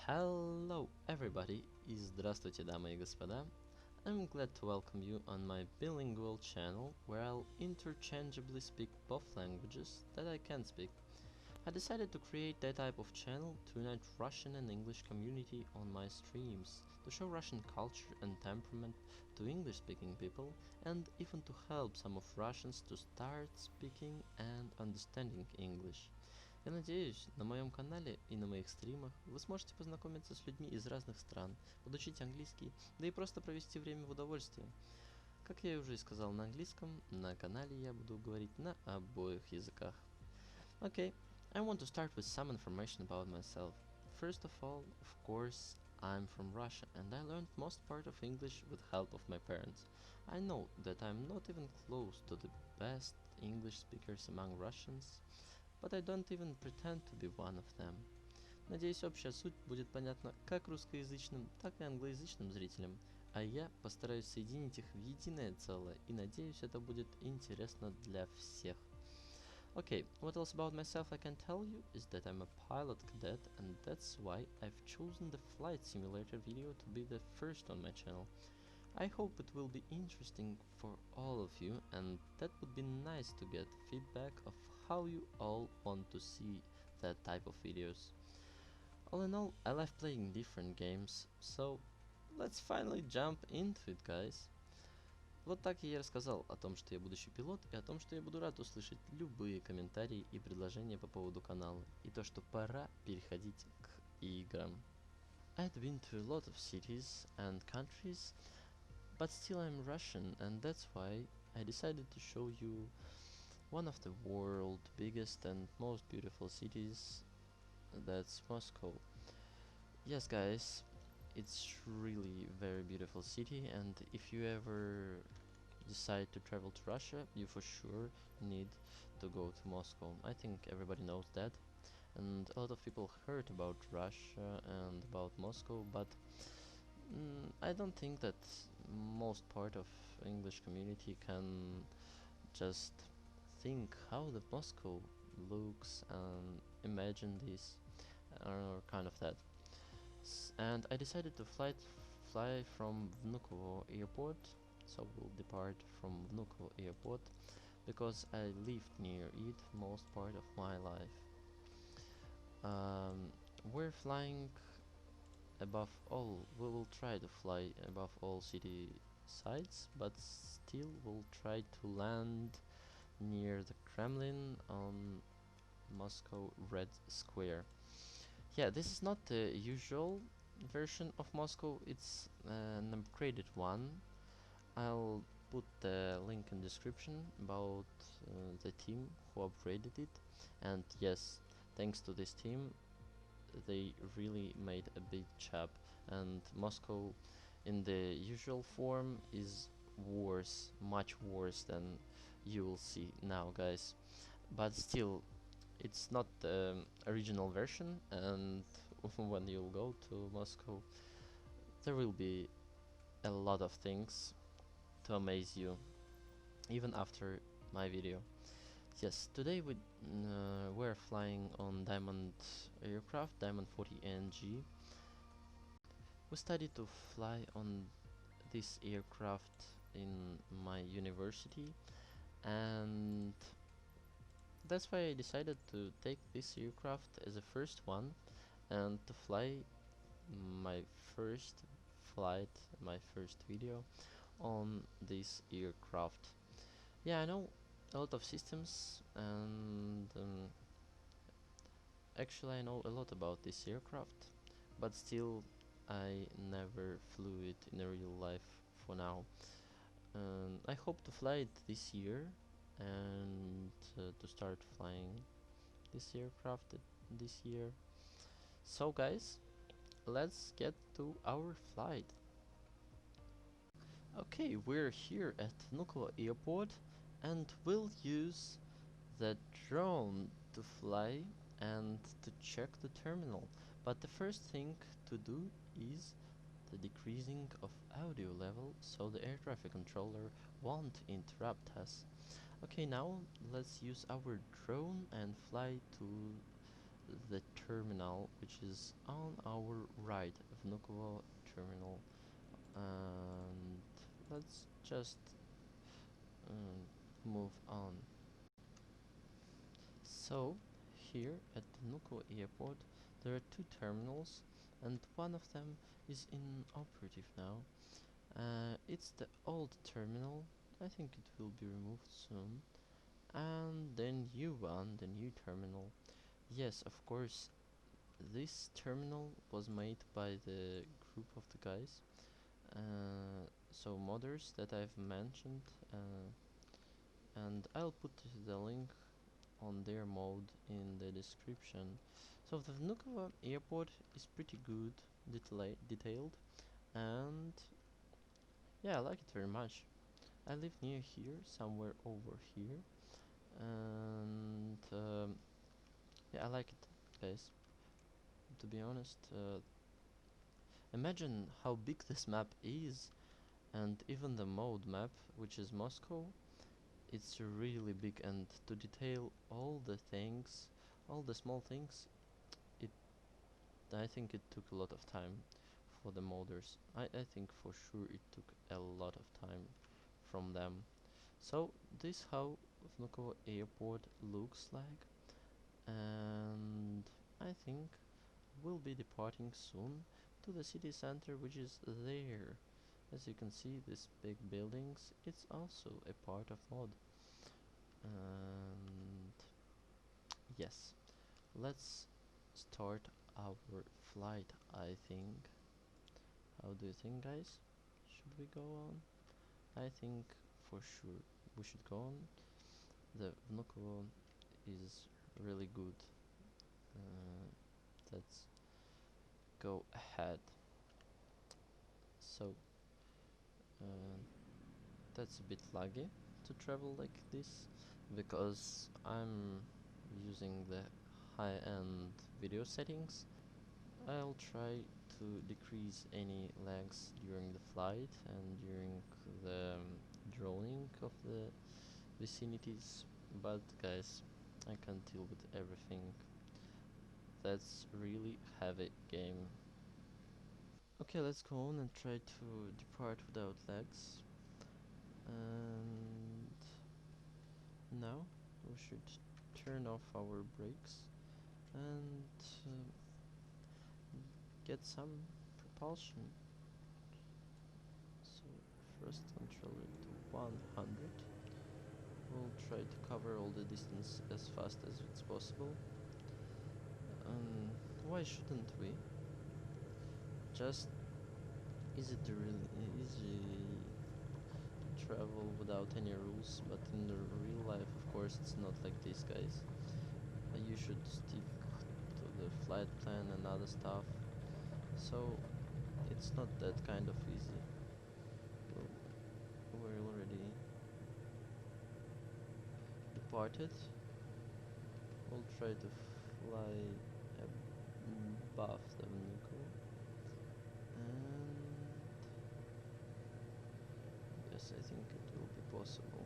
Hello everybody, и здравствуйте, дамы и господа. I'm glad to welcome you on my bilingual channel, where I'll interchangeably speak both languages that I can speak. I decided to create that type of channel to unite Russian and English community on my streams, to show Russian culture and temperament to English-speaking people, and even to help some of Russians to start speaking and understanding English. Я надеюсь, на моем канале и на моих стримах вы сможете познакомиться с людьми из разных стран, подучить английский, да и просто провести время в удовольствии. Как я уже и сказал на английском, на канале я буду говорить на обоих языках. Okay, I want to start with some information about myself. First of all, of course, I'm from Russia and I learned most part of English with help of my parents. I know that I'm not even close to the best English speakers among Russians, but I don't even pretend to be one of them. Надеюсь, общая суть будет понятна как русскоязычным, так и англоязычным зрителям, а я постараюсь соединить их в единое целое, и надеюсь, это будет интересно для всех. Okay, what else about myself I can tell you is that I'm a pilot cadet, and that's why I've chosen the flight simulator video to be the first on my channel. I hope it will be interesting for all of you, and that would be nice to get feedback of how you all want to see that type of videos. All in all, I love playing different games, so let's finally jump into it, guys. Вот так я и рассказал о том, что я будущий пилот, и о том, что я буду рад услышать любые комментарии и предложения по поводу канала, и то, что пора переходить к играм. I've been to a lot of cities and countries, but still I'm Russian, and that's why I decided to show you one of the world's biggest and most beautiful cities, that's Moscow. Yes guys, it's really very beautiful city, and if you ever decide to travel to Russia, you for sure need to go to Moscow. I think everybody knows that, and a lot of people heard about Russia and about Moscow, but I don't think that most part of English community can just think how the Moscow looks and imagine this or kind of that. And I decided to fly from Vnukovo airport, so we'll depart from Vnukovo airport because I lived near it most part of my life. We're flying above all, we will try to fly above all city sides, but still we'll try to land near the Kremlin on Moscow Red Square. Yeah, this is not the usual version of Moscow, it's an upgraded one. I'll put the link in description about the team who upgraded it, and yes, thanks to this team they really made a big job, and Moscow in the usual form is worse, much worse than you will see now, guys, but still it's not the original version, and when you'll go to Moscow there will be a lot of things to amaze you even after my video. Yes, today we're flying on Diamond aircraft, Diamond 40 NG. We studied to fly on this aircraft in my university, and that's why I decided to take this aircraft as a first one and to fly my first flight, my first video on this aircraft. Yeah, I know a lot of systems, and actually I know a lot about this aircraft, but still I never flew it in real life for now. I hope to fly it this year and to start flying this aircraft this year. So guys, let's get to our flight. Okay, we're here at Vnukovo airport and we'll use the drone to fly and to check the terminal, but the first thing to do is the decreasing of audio level so the air traffic controller won't interrupt us. Okay, now let's use our drone and fly to the terminal, which is on our right, Vnukovo terminal. And let's just move on. So here at the Vnukovo airport there are two terminals, and one of them is inoperative now. It's the old terminal. I think it will be removed soon. And the new one, the new terminal. Yes, of course, this terminal was made by the group of the guys. So modders that I've mentioned, and I'll put the link on their mode in the description. So the Vnukovo airport is pretty good, detailed, and yeah, I like it very much. I live near here, somewhere over here, and yeah, I like it, guys. To be honest, imagine how big this map is, and even the mode map, which is Moscow, it's really big, and to detail all the things, all the small things, I think it took a lot of time for the modders. I think for sure it took a lot of time from them. So this how Vnukovo airport looks like, and I think we'll be departing soon to the city center, which is there. As you can see, these big buildings, it's also a part of mod. And yes, let's start our flight, I think. How do you think, guys? Should we go on? I think for sure we should go on. The Vnukovo is really good. Let's go ahead. So that's a bit laggy to travel like this, because I'm using the high-end video settings. I'll try to decrease any lags during the flight and during the droning of the vicinities, but guys, I can't deal with everything. That's really heavy game. Okay, let's go on and try to depart without lags. And now we should turn off our brakes and get some propulsion. So first control it to 100. We'll try to cover all the distance as fast as it's possible. Why shouldn't we? Just is it really easy to travel without any rules? But in the real life, of course, it's not like this, guys. You should stick to the flight plan and other stuff. So it's not that kind of easy. We're already departed. We'll try to fly above the Vnukovo, and yes, I think it will be possible.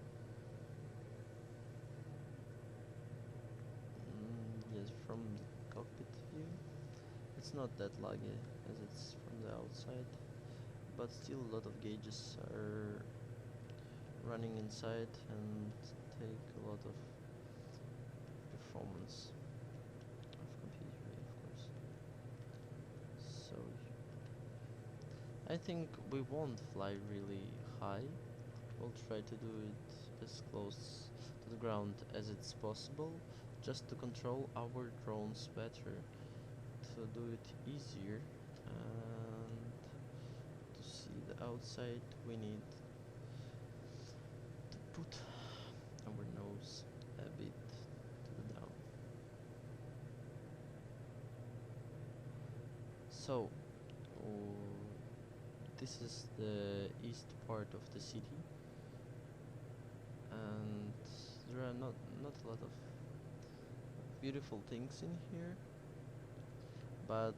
Yes, from the cockpit view it's not that laggy as it's from the outside, but still a lot of gauges are running inside and take a lot of performance of computer, of course. So I think we won't fly really high. We'll try to do it as close to the ground as it's possible, just to control our drones better, to do it easier, and to see the outside we need to put our nose a bit to the down. So this is the east part of the city, and there are not a lot of beautiful things in here, but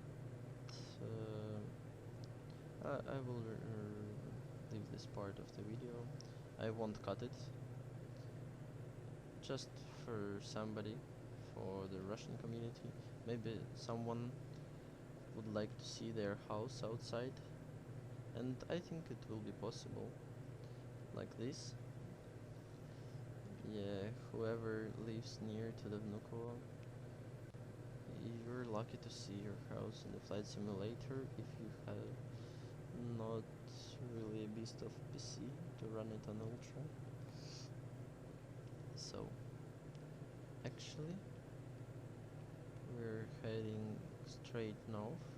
I will leave this part of the video. I won't cut it, just for somebody, for the Russian community. maybe someone would like to see their house outside, and I think it will be possible like this. Yeah, whoever lives near to the Vnukovo, you're lucky to see your house in the flight simulator if you have not really a beast of PC to run it on Ultra. So, actually, we're heading straight north,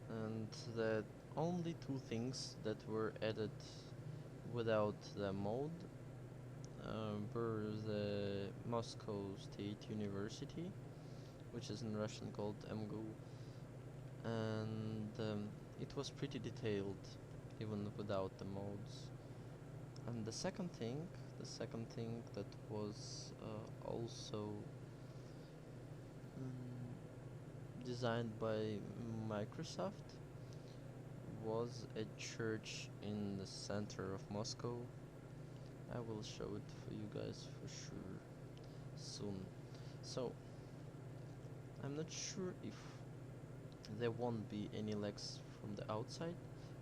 and the only two things that were added without the mode were the Moscow State University, which is in Russian called MGU, and it was pretty detailed even without the modes. And the second thing that was also designed by Microsoft was a church in the center of Moscow. I will show it for you guys for sure soon. So I'm not sure if there won't be any lags from the outside,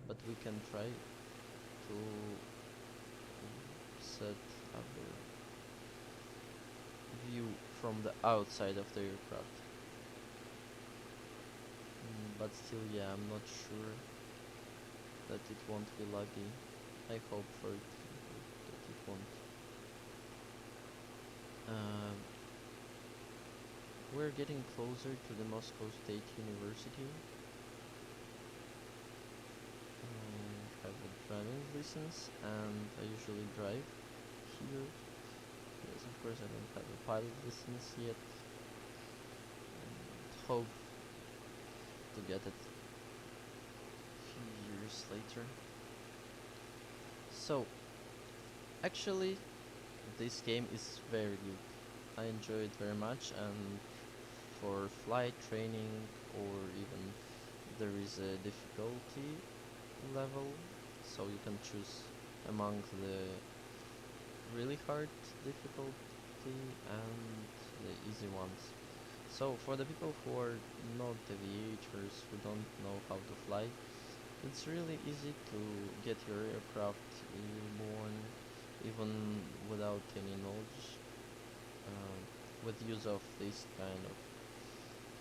but we can try to set up a view from the outside of the aircraft. But still, yeah, I'm not sure that it won't be laggy. I hope for it that it won't. We're getting closer to the Moscow State University. I have a driving license and I usually drive here. Yes, of course I don't have a pilot license yet. And hope to get it a few years later. So, actually, this game is very good. I enjoy it very much, and for flight training, or even there is a difficulty level, so you can choose among the really hard difficulty and the easy ones. So for the people who are not aviators, who don't know how to fly, it's really easy to get your aircraft airborne even without any knowledge, with use of this kind of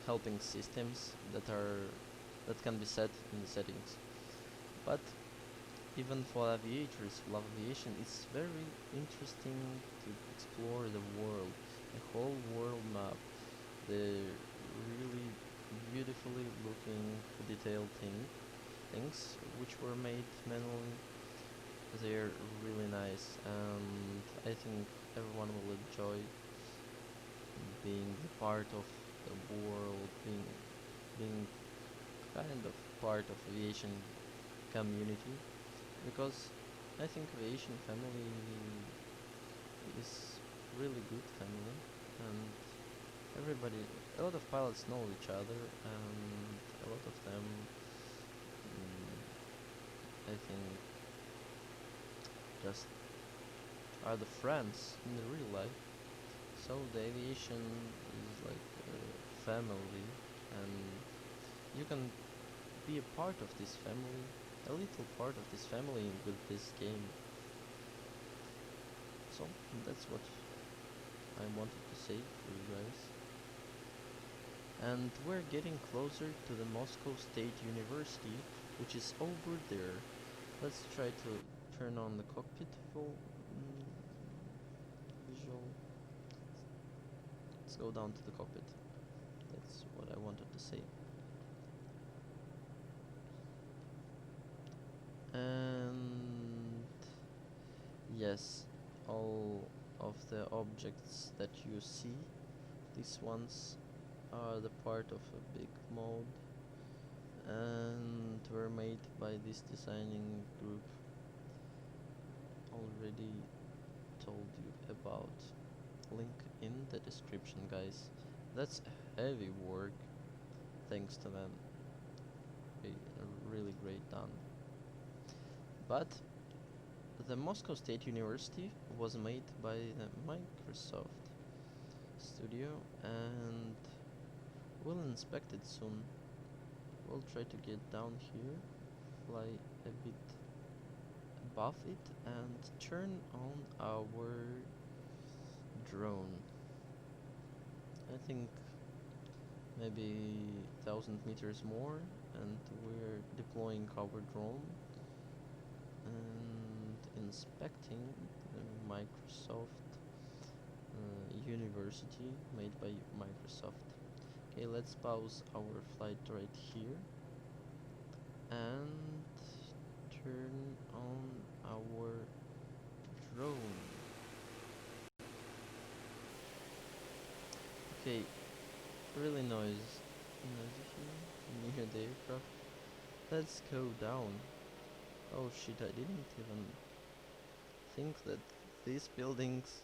helping systems that can be set in the settings. But even for aviators who love aviation, it's very interesting to explore the world, the whole world map, the really beautifully looking detailed things which were made manually. They're really nice, and I think everyone will enjoy being part of the world, being kind of part of aviation community, because I think aviation family is really good family, and a lot of pilots know each other, and a lot of them, I think, just are the friends in the real life. So the aviation is like a family, and you can be a part of this family, a little part of this family with this game. So that's what I wanted to say for you guys. And we're getting closer to the Moscow State University, which is over there. Let's try to turn on the cockpit full visual. Let's go down to the cockpit. That's what I wanted to say. And yes, all of the objects that you see, these ones are the part of a big mode, and were made by this designing group already told you about. Link in the description, guys. That's heavy work, thanks to them. Really great done. But the Moscow State University was made by the Microsoft studio, and We'll inspect it soon. We'll try to get down here, fly a bit above it, and turn on our drone. I think maybe 1,000 meters more, and we're deploying our drone and inspecting the Microsoft university made by Microsoft. Okay, let's pause our flight right here and turn on our drone. Okay, really noisy here near the aircraft. Let's go down. Oh shit, I didn't even think that these buildings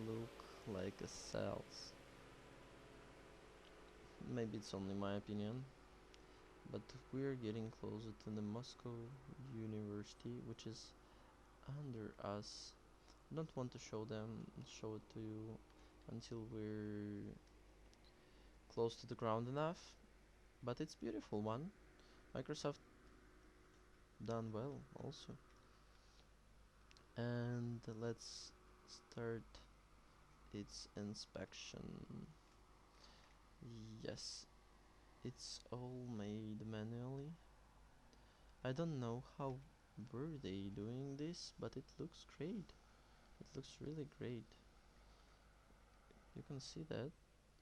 look like a cells. Maybe it's only my opinion, but we're getting closer to the Moscow University, which is under us. I don't want to show it to you until we're close to the ground enough, but it's beautiful one. Microsoft done well also. And let's start its inspection. Yes, it's all made manually. I don't know how were they doing this, but it looks great. It looks really great. You can see that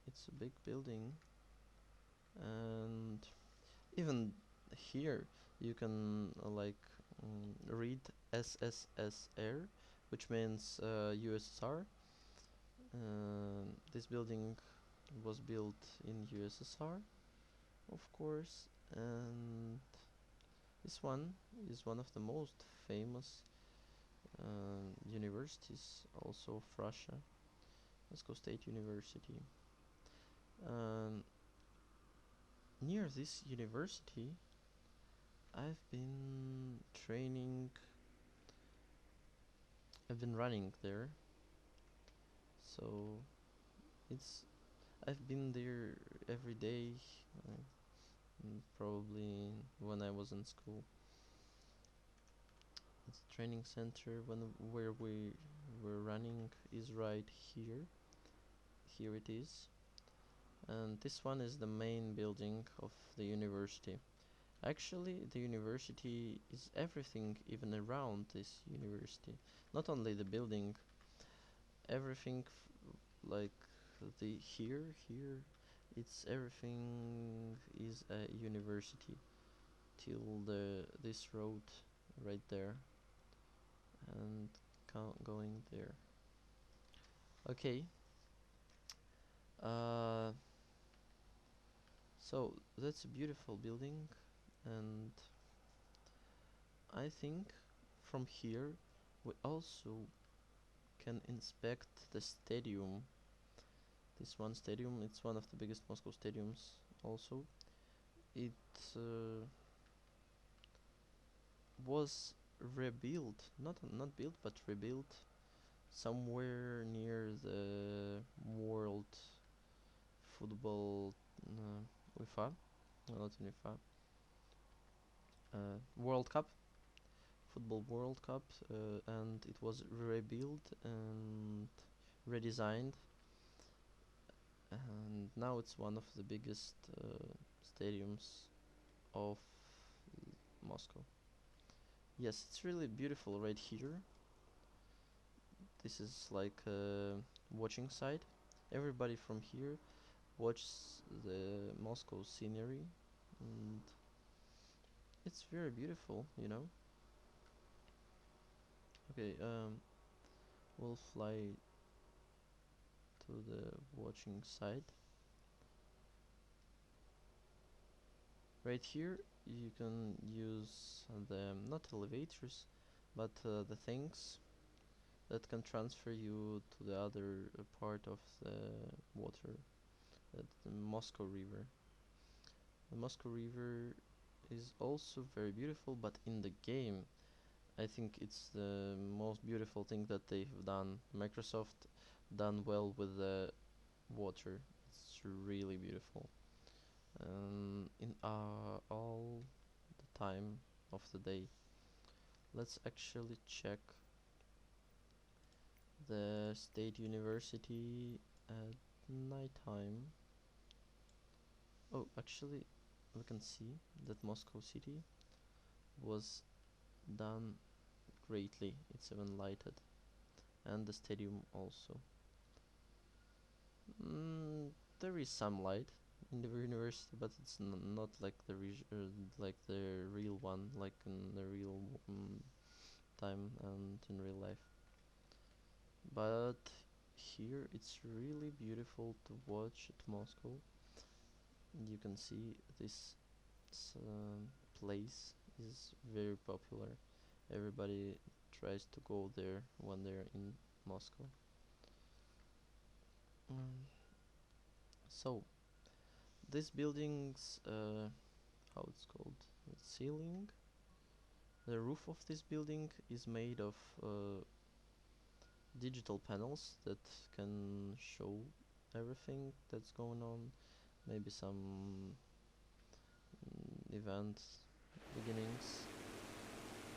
it's a big building, and even here you can read SSSR, which means USSR. This building was built in USSR, of course, and this one is one of the most famous universities also of Russia, Moscow State University. Near this university I've been running there, so I've been there every day, probably when I was in school. It's training center where we were running is right here. Here it is. And this one is the main building of the university. Actually, the university is everything even around this university. Not only the building, everything like here, it's everything is a university till this road right there and going there. Okay. So that's a beautiful building, and I think from here we also can inspect the stadium. This one stadium, it's one of the biggest Moscow stadiums also. It was rebuilt, not built, but rebuilt somewhere near the World Football UEFA, not UEFA, World Cup, Football World Cup, and it was rebuilt and redesigned, and now it's one of the biggest stadiums of Moscow. Yes, it's really beautiful right here. This is like a watching site. Everybody from here watches the Moscow scenery, and it's very beautiful, you know. Okay, we'll fly to the watching site. Right here you can use the not elevators, but the things that can transfer you to the other part of the water, the Moscow River. The Moscow River is also very beautiful, but in the game I think it's the most beautiful thing that they've done. Microsoft done well with the water. It's really beautiful. In all the time of the day. Let's actually check the State University at nighttime. Oh, actually, we can see that Moscow city was done greatly. It's even lighted, and the stadium also. There is some light in the university, but it's not like like the real one, like in the real time and in real life. But here it's really beautiful to watch at Moscow. You can see this place is very popular. Everybody tries to go there when they're in Moscow. Mm. So this building's how it's called, the ceiling, the roof of this building is made of digital panels that can show everything that's going on, maybe some event beginnings,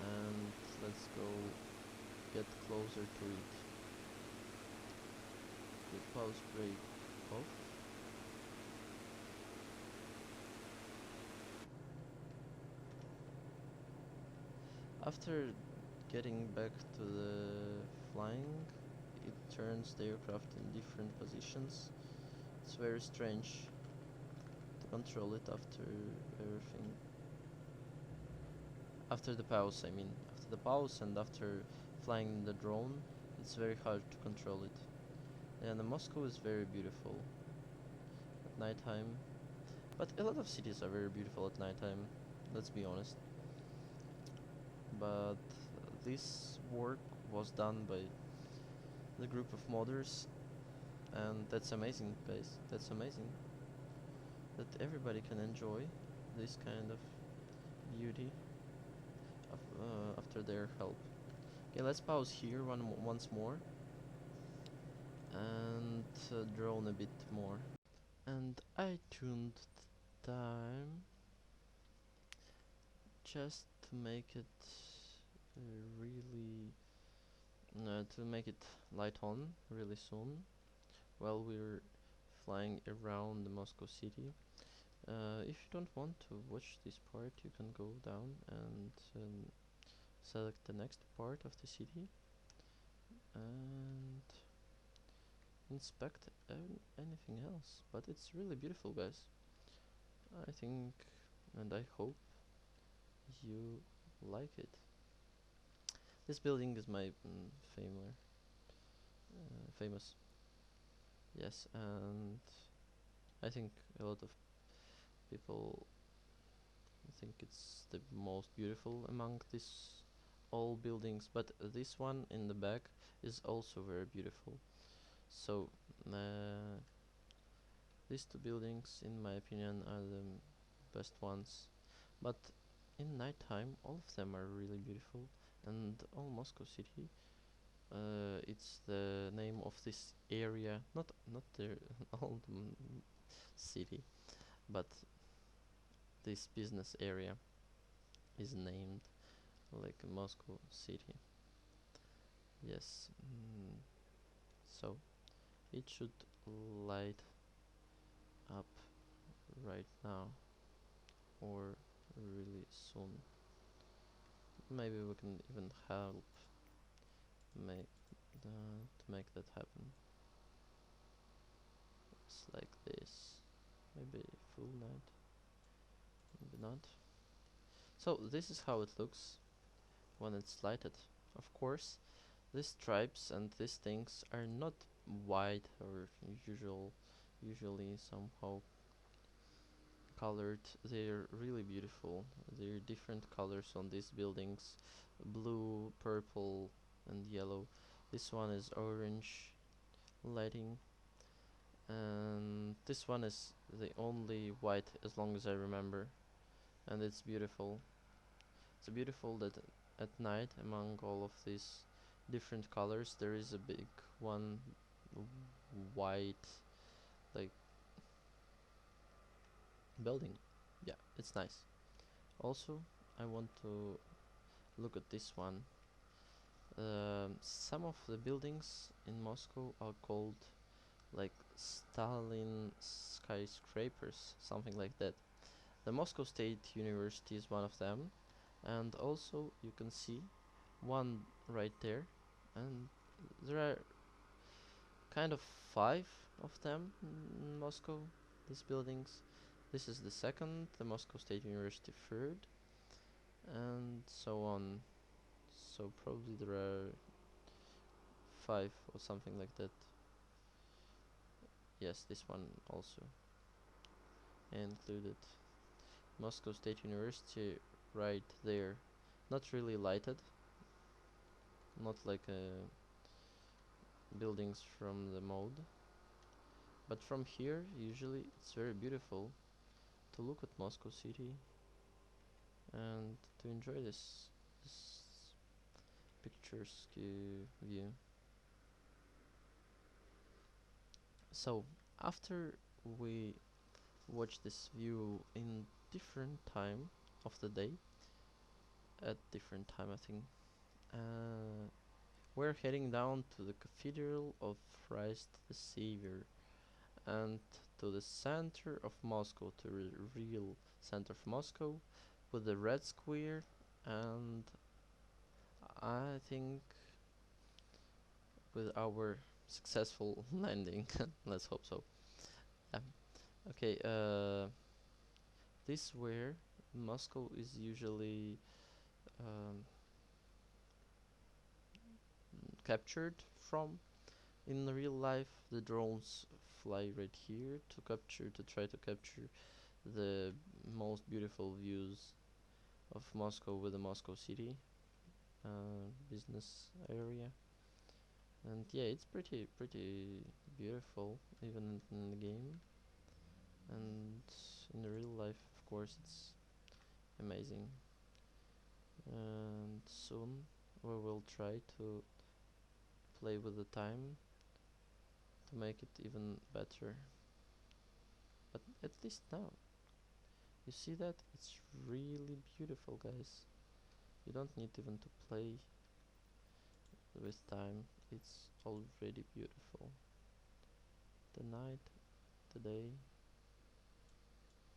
and let's go get closer to it. The pause break off. After getting back to the flying, it turns the aircraft in different positions. It's very strange to control it after everything. After the pause, I mean. After the pause and after flying the drone, it's very hard to control it. And Moscow is very beautiful at nighttime. But a lot of cities are very beautiful at nighttime, let's be honest. But this work was done by the group of modders, and that's amazing, guys. That's amazing that everybody can enjoy this kind of beauty after their help. Okay, let's pause here once more and drone a bit more. And I tuned the time just to make it really to make it light on really soon while we're flying around the Moscow city. If you don't want to watch this part, you can go down and select the next part of the city and inspect anything else. But it's really beautiful, guys. I think and I hope you like it. This building is my famous. Yes, and I think a lot of people think it's the most beautiful among these all buildings, but this one in the back is also very beautiful. So these two buildings, in my opinion, are the best ones. But in nighttime, all of them are really beautiful, and all Moscow city. It's the name of this area, not the old city, but this business area is named like Moscow city. Yes, so it should light up right now or really soon. Maybe we can even help make to make that happen. It's like this. Maybe full night. Maybe not. So this is how it looks when it's lighted. Of course, these stripes and these things are not white or usually somehow colored. They're really beautiful. There are different colors on these buildings: blue, purple, and yellow. This one is orange lighting, and this one is the only white as long as I remember, and it's beautiful. It's beautiful that at night, among all of these different colors, there is a big one white, like building. Yeah, it's nice. Also, I want to look at this one. Some of the buildings in Moscow are called like Stalin skyscrapers, something like that. The Moscow State University is one of them, and also you can see one right there, and there are kind of 5 of them in Moscow, these buildings. This is the second, the Moscow State University third, and so on. So probably there are 5 or something like that. Yes, this one also included. Moscow State University right there. Not really lighted, not like buildings from the mode, but from here usually it's very beautiful to look at Moscow city and to enjoy this picturesque view. So after we watch this view in different time of the day, at different time I think, uh, we're heading down to the Cathedral of Christ the Savior and to the center of Moscow, to the real center of Moscow, with the Red Square, and I think with our successful landing. Let's hope so. Yeah. Okay. This where Moscow is usually um, captured from. In real life, the drones fly right here to try to capture the most beautiful views of Moscow with the Moscow city business area. And yeah, it's pretty beautiful even in the game, and in the real life, of course, it's amazing. And soon we will try to play with the time to make it even better. But at least now, you see that it's really beautiful, guys. You don't need even to play with time. It's already beautiful. The night, the day.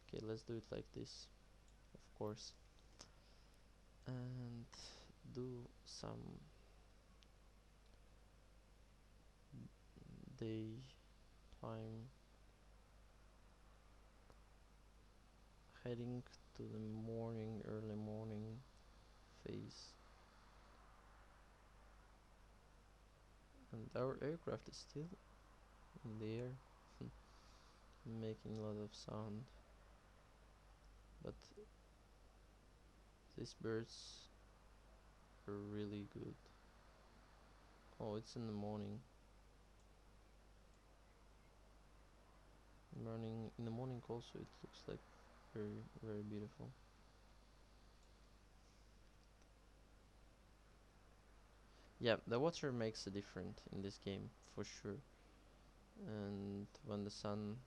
Okay, let's do it like this, of course. And do some day time heading to the morning, early morning phase. And our aircraft is still in the air, making a lot of sound. But these birds are really good. Oh, it's in the morning. In the morning also it looks like very beautiful. Yeah, the water makes a difference in this game for sure. And when the sun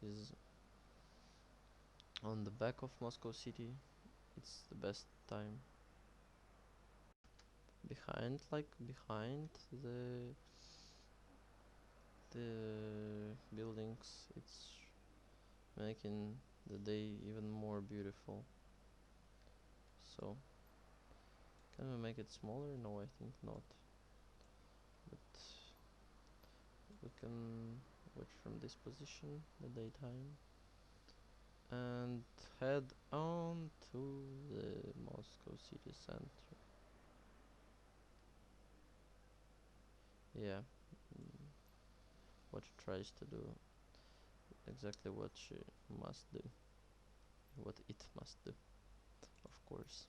is on the back of Moscow city, it's the best time. Behind the buildings, it's making the day even more beautiful. So can we make it smaller? No, I think not. But we can watch from this position the daytime and head on to the Moscow city center. Yeah, what she tries to do, exactly what she must do, what it must do, of course.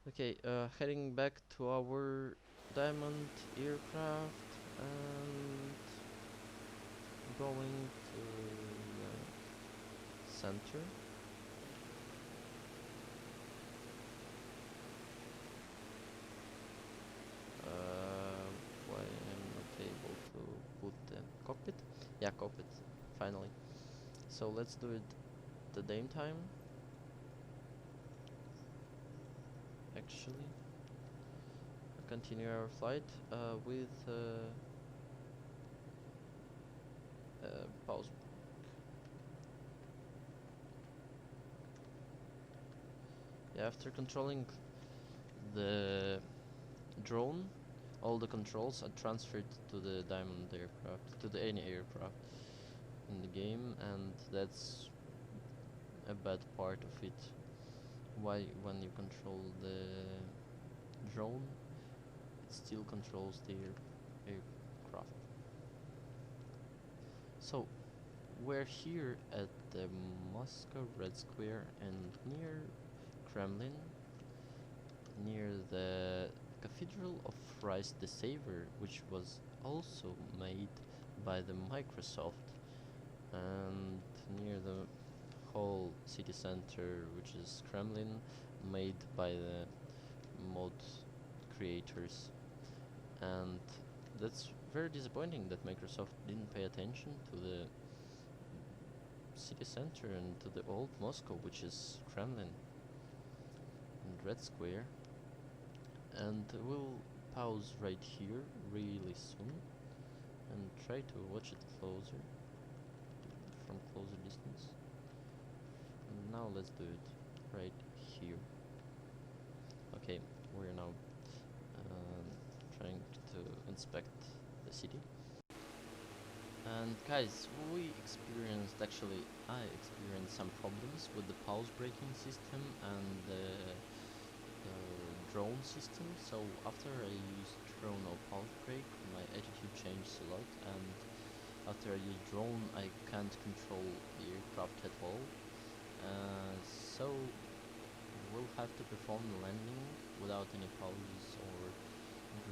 Okay, heading back to our diamond aircraft and going to the center. Why I'm not able to put the cockpit? Yeah, cockpit, finally. So let's do it the daytime. Actually, continue our flight with pause. Yeah, after controlling the drone, all the controls are transferred to the diamond aircraft, to the any aircraft in the game, and that's a bad part of it. Why, when you control the drone, it still controls the aircraft. So we're here at the Moscow Red Square and near Kremlin, near the Cathedral of Christ the Savior, which was also made by the Microsoft, and near the whole city center, which is Kremlin, made by the mod creators. And that's very disappointing that Microsoft didn't pay attention to the city center and to the old Moscow, which is Kremlin and Red Square. And we'll pause right here really soon and try to watch it closer, from closer distance. And now let's do it right here. Okay, we're now trying to inspect the city. And guys, I experienced some problems with the pause braking system and the drone system. So after I used drone or pause brake, my attitude changed a lot, and after I use drone, I can't control the aircraft at all. So we'll have to perform the landing without any pauses or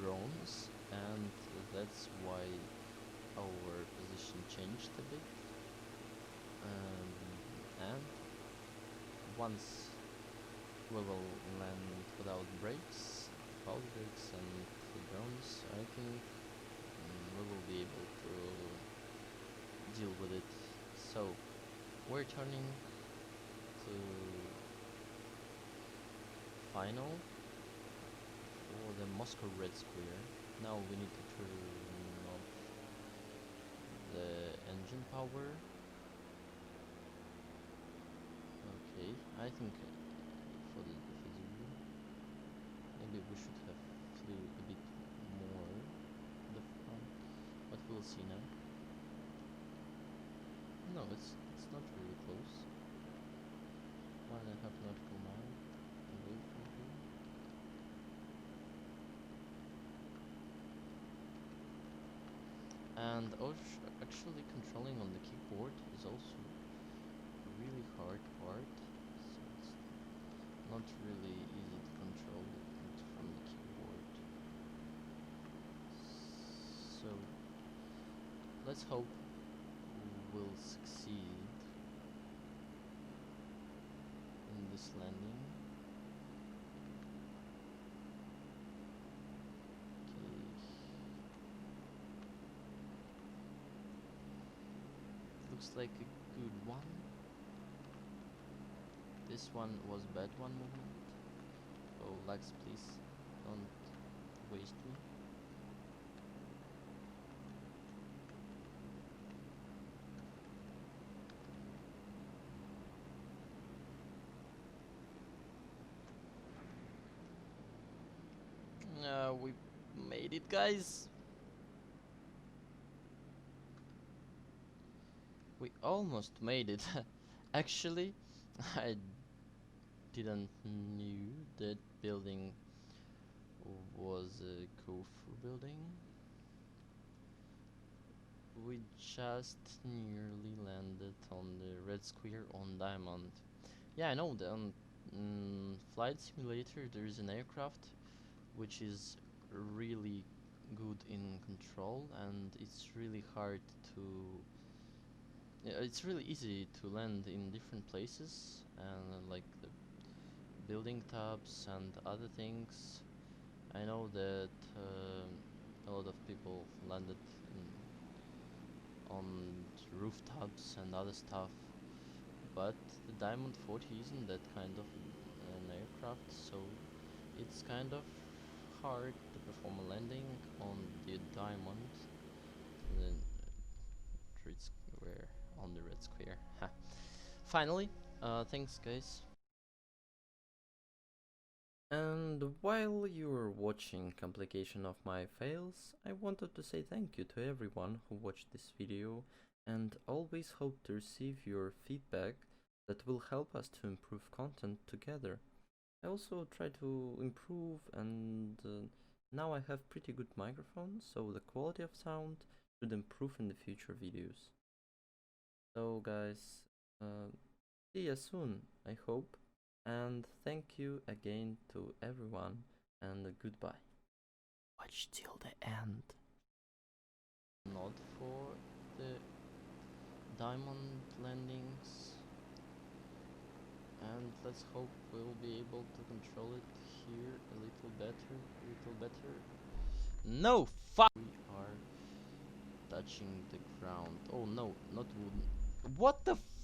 drones, and that's why our position changed a bit. And once we will land without brakes, pause brakes and the drones, I think we will be able to deal with it. So we're turning to final for the Moscow Red Square. Now we need to turn off the engine power. Okay, I think for the diffuser, maybe we should have flew a bit more the front, but we'll see now. No, it's not really close. 1.5 nautical mile away from here. And actually controlling on the keyboard is also a really hard part, so it's not really easy to control it from the keyboard. So let's hope we'll succeed in this landing. Looks like a good one. This one was bad one movement. Oh, lags, please don't waste me. We made it, guys. We almost made it. Actually, I didn't knew that building was a Kufr building. We just nearly landed on the Red Square on Diamond. Yeah, I know that on Flight Simulator there is an aircraft which is really good in control, and it's really hard to it's really easy to land in different places, and like the building tops and other things. I know that a lot of people landed on rooftops and other stuff, but the Diamond 40 isn't that kind of an aircraft, so it's kind of hard to perform a landing on the Diamond. Then red square on the red square. Ha. Finally, thanks guys. And while you were watching complication of my fails, I wanted to say thank you to everyone who watched this video, and always hope to receive your feedback that will help us to improve content together. I also try to improve, and now I have pretty good microphones, so the quality of sound should improve in the future videos. So guys, see ya soon, I hope, and thank you again to everyone, and goodbye. Watch till the end. Not for the diamond landings, and let's hope we'll be able to control it here a little better. No, fuck! We are touching the ground. Oh no, not wooden. What the